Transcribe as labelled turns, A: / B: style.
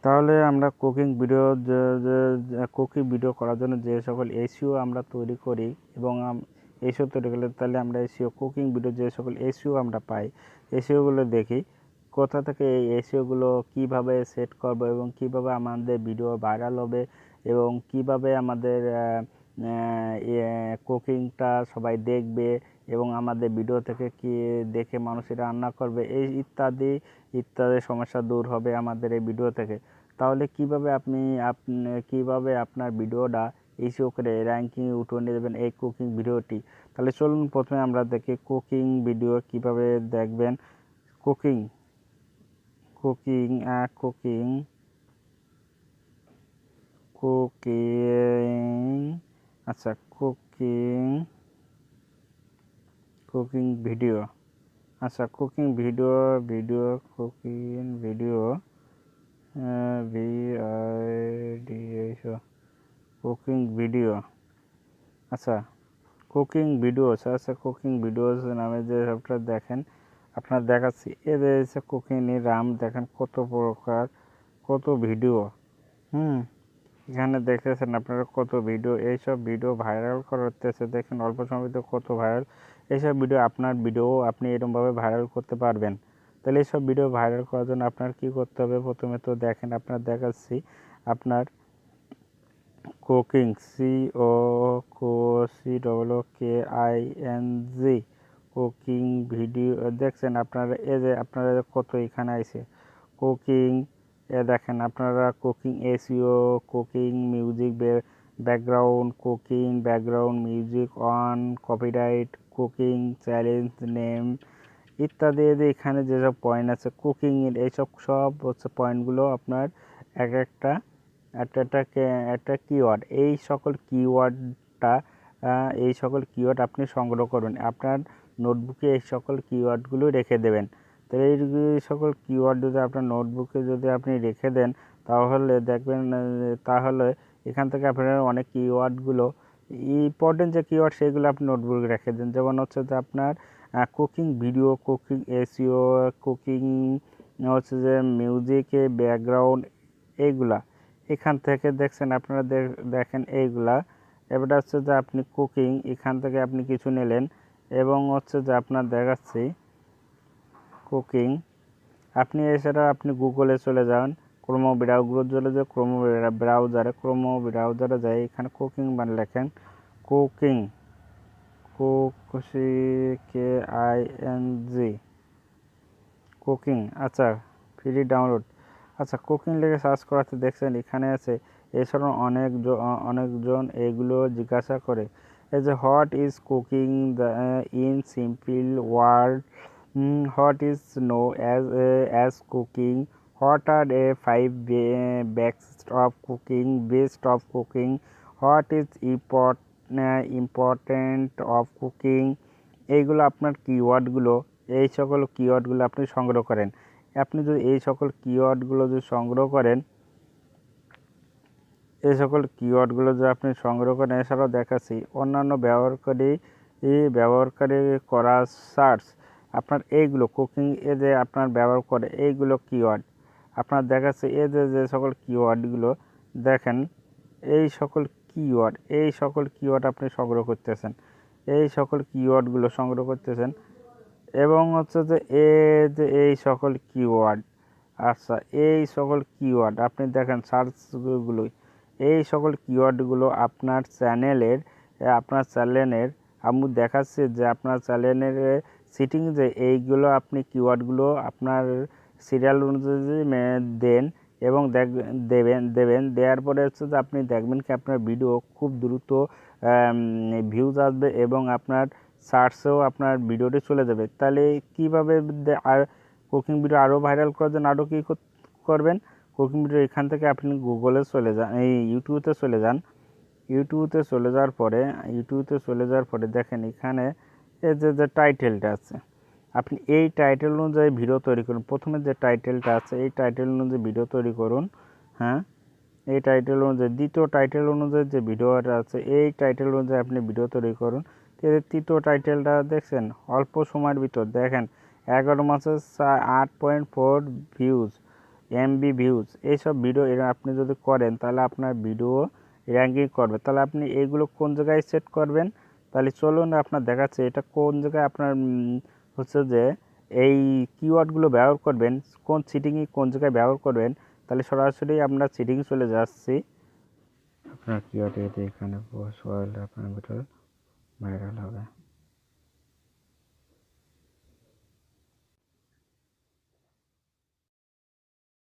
A: তাহলে আমরা cooking video cooking video করার জন্য যে সকল এসইও আমরা তৈরি করি এবং এসইও তৈরি করলে তাহলে আমরা এসইও কুকিং ভিডিও যে সকল এসইও আমরা পাই এসইওগুলো দেখি কোথা থেকে এই এসইওগুলো কীভাবে সেট করব এবং কিভাবে আমাদের ভিডিও ভাইরাল হবে এবং কিভাবে আমাদের কুকিংটা সবাই দেখবে এবং আমাদের ভিডিও থেকে কি দেখে মানুষেরা রান্না করবে এই ইত্যাদি ইত্যাদি সমস্যা দূর হবে আমাদের এই ভিডিও থেকে। তাহলে কিভাবে আপনার ভিডিওটা এসইও করে র্যাঙ্কিংয়ে উঠিয়ে নিয়ে যাবেন এই কুকিং ভিডিওটি। তাহলে চলুন প্রথমে আমরা দেখি কুকিং ভিডিও কিভাবে দেখবেন। কুকিং কুকিং কুকিং কুকিং আচ্ছা কুকিং কুকিং ভিডিও আচ্ছা cooking video cooking video cooking video আচ্ছা কুকিং ভিডিওস কুকিং ভিডিওস নামে যে সফটওয়্যার দেখেন আপনার দেখাচ্ছি এদের হচ্ছে কুকিং রাম দেখেন কত প্রকার কত ভিডিও এখানে দেখতেছেন আপনারা কত ভিডিও এইসব ভিডিও ভাইরাল করতেছে দেখেন অল্প সময় তো কত ভাইরাল এইসব ভিডিও আপনার ভিডিও আপনি এরকমভাবে ভাইরাল করতে পারবেন। তাহলে এইসব ভিডিও ভাইরাল করার জন্য আপনার কী করতে হবে প্রথমে তো দেখেন আপনার দেখাচ্ছি আপনার কুকিং COCING কুকিং ভিডিও দেখছেন আপনারা এই যে আপনারা কত এখানে আছে কুকিং দেখেন আপনারা cooking SEO cooking music background music on copyright cooking challenge name ইত্যাদি এখানে যেসব পয়েন্ট আছে কুকিংয়ের এইসব সব হচ্ছে পয়েন্টগুলো আপনার এক একটা একটা কিওয়ার্ড এই সকল কিওয়ার্ড আপনি সংগ্রহ করুন আপনার নোটবুকে এই সকল কিওয়ার্ডগুলো রেখে দেবেন। তাহলে এই সকল কিওয়ার্ড যদি আপনার নোটবুকে যদি আপনি রেখে দেন তাহলে দেখবেন তাহলে এখান থেকে আপনার অনেক কিওয়ার্ডগুলো ইম্পর্টেন্ট যে কিওয়ার্ড সেগুলো আপনি নোটবুকে রেখে দেন। যেমন হচ্ছে যে আপনার cooking video cooking SEO cooking হচ্ছে যে মিউজিকে ব্যাকগ্রাউন্ড এইগুলা এখান থেকে দেখছেন আপনারা দেখেন এইগুলা এবারে হচ্ছে যে আপনি কুকিং এখান থেকে আপনি কিছু নিলেন এবং হচ্ছে যে আপনার দেখাচ্ছি কুকিং আপনি এছাড়া আপনি গুগলে চলে যান ক্রোম ব্রাউজারে যায় এখানে কুকিং মানে লেখেন কুকিং KING কুকিং আচ্ছা ফ্রি ডাউনলোড আচ্ছা কুকিং লিখে সার্চ করাতে দেখছেন এখানে আছে এছাড়াও অনেকজন এগুলো জিজ্ঞাসা করে এই যে what is cooking in simple word what is know as cooking what are 5 best of cooking what is important of cooking এইগুলো আপনার কিওয়ার্ডগুলো এই সকল কিওয়ার্ডগুলো আপনি সংগ্রহ করেন। আপনি যদি এই সকল কিওয়ার্ডগুলো যদি সংগ্রহ করেন আপনি সংগ্রহ করেন এছাড়াও দেখাচ্ছি অন্যান্য ব্যবহারকারী করা সার্চ আপনার এইগুলো কুকিং যে আপনার ব্যবহার করে এইগুলো কিওয়ার্ড আপনার দেখাচ্ছে যে সকল কিওয়ার্ডগুলো দেখেন এই সকল কিওয়ার্ড আপনি সংগ্রহ করতেছেন এই সকল কিওয়ার্ডগুলো সংগ্রহ করতেছেন এবং হচ্ছে যে এই সকল কিওয়ার্ড আচ্ছা এই সকল কিওয়ার্ড আপনি দেখেন সার্চগুলো এই সকল কিওয়ার্ডগুলো আপনার চ্যানেলের আমি দেখাচ্ছি যে আপনার চ্যানেলের সিটিং যে এইগুলো আপনি কিওয়ার্ডগুলো আপনার সিরিয়াল অনুযায়ী দেন এবং দেওয়ার পরে হচ্ছে যে আপনি দেখবেন কি আপনার ভিডিও খুব দ্রুত ভিউজ আসবে এবং আপনার সার্চেও আপনার ভিডিওটি চলে যাবে। তাহলে কীভাবে আর কুকিং ভিডিও আরও ভাইরাল করার জন্য আরও কী করবেন কুকিং ভিডিও এখান থেকে আপনি গুগলে চলে যান এই ইউটিউবে চলে যাওয়ার পরে দেখেন এখানে এই যে টাইটেলটা আছে আপনি এই টাইটেল অনুযায়ী ভিডিও তৈরি করুন। প্রথমে যে টাইটেলটা আছে এই টাইটেল অনুযায়ী ভিডিও তৈরি করুন। হ্যাঁ এই টাইটেল অনুযায়ী দ্বিতীয় টাইটেল অনুযায়ী যে ভিডিওটা আছে এই টাইটেল অনুযায়ী আপনি ভিডিও তৈরি করুন। তৃতীয় টাইটেলটা দেখছেন অল্প সময়ের ভিতর দেখেন 11 মাসে 8.4 ভিউজ এমবি ভিউজ, এইসব ভিডিও এরা আপনি যদি করেন তাহলে আপনার ভিডিও র্যাঙ্কিং করবে। তাহলে আপনি এইগুলো কোন জায়গায় সেট করবেন, তাহলে চলুন আপনার দেখাচ্ছে এটা কোন জায়গায় আপনার হচ্ছে যে এই কিওয়ার্ডগুলো ব্যবহার করবেন, কোন সিটিংয়ে কোন জায়গায় ব্যবহার করবেন। তাহলে সরাসরি আমরা সিটিং চলে যাচ্ছি। আপনার কিওয়ার্ড এখানে পোস্ট করলে আপনার ভিডিও ভাইরাল হবে।